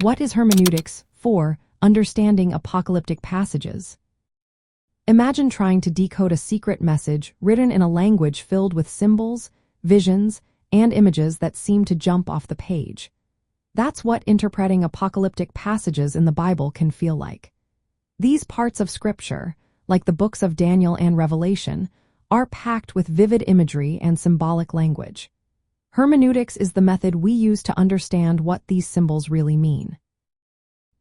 What is hermeneutics? 4. Understanding apocalyptic passages. Imagine trying to decode a secret message written in a language filled with symbols, visions, and images that seem to jump off the page. That's what interpreting apocalyptic passages in the Bible can feel like. These parts of Scripture, like the books of Daniel and Revelation, are packed with vivid imagery and symbolic language. Hermeneutics is the method we use to understand what these symbols really mean.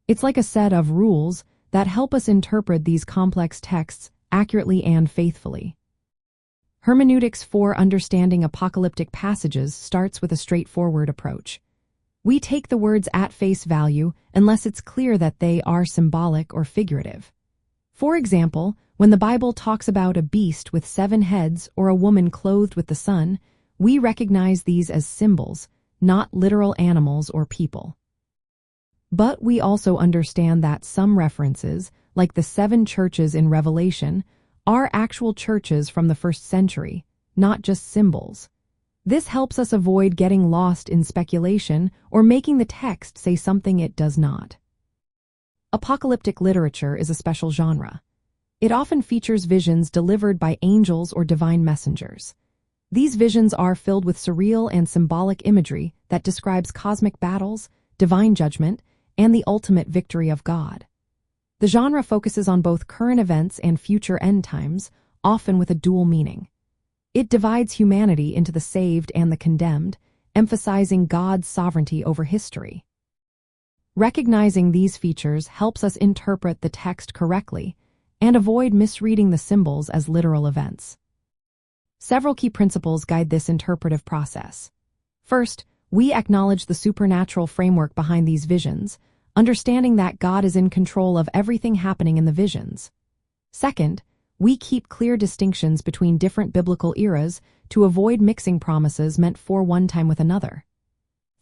It's like a set of rules that help us interpret these complex texts accurately and faithfully. Hermeneutics for understanding apocalyptic passages starts with a straightforward approach. We take the words at face value unless it's clear that they are symbolic or figurative. For example, when the Bible talks about a beast with 7 heads or a woman clothed with the sun, we recognize these as symbols, not literal animals or people. But we also understand that some references, like the 7 churches in Revelation, are actual churches from the 1st century, not just symbols. This helps us avoid getting lost in speculation or making the text say something it does not. Apocalyptic literature is a special genre. It often features visions delivered by angels or divine messengers. These visions are filled with surreal and symbolic imagery that describes cosmic battles, divine judgment, and the ultimate victory of God. The genre focuses on both current events and future end times, often with a dual meaning. It divides humanity into the saved and the condemned, emphasizing God's sovereignty over history. Recognizing these features helps us interpret the text correctly and avoid misreading the symbols as literal events. Several key principles guide this interpretive process. First, we acknowledge the supernatural framework behind these visions, understanding that God is in control of everything happening in the visions. Second, we keep clear distinctions between different biblical eras to avoid mixing promises meant for one time with another.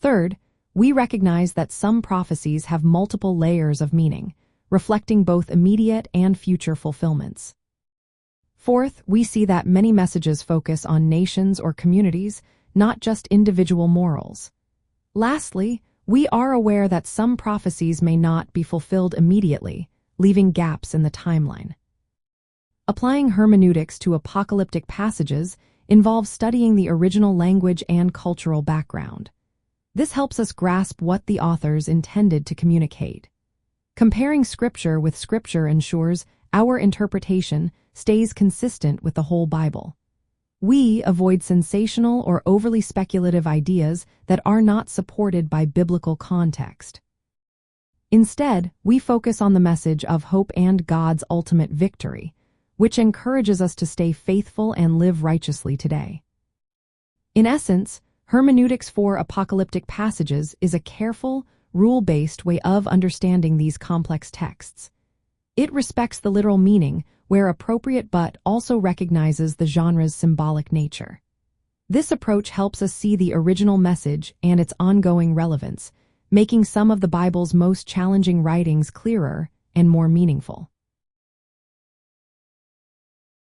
Third, we recognize that some prophecies have multiple layers of meaning, reflecting both immediate and future fulfillments. Fourth, we see that many messages focus on nations or communities, not just individual morals. Lastly, we are aware that some prophecies may not be fulfilled immediately, leaving gaps in the timeline. Applying hermeneutics to apocalyptic passages involves studying the original language and cultural background. This helps us grasp what the authors intended to communicate. Comparing Scripture with Scripture ensures our interpretation stays consistent with the whole Bible. We avoid sensational or overly speculative ideas that are not supported by biblical context. Instead, we focus on the message of hope and God's ultimate victory, which encourages us to stay faithful and live righteously today. In essence, hermeneutics for apocalyptic passages is a careful, rule-based way of understanding these complex texts. It respects the literal meaning where appropriate but also recognizes the genre's symbolic nature. This approach helps us see the original message and its ongoing relevance, making some of the Bible's most challenging writings clearer and more meaningful.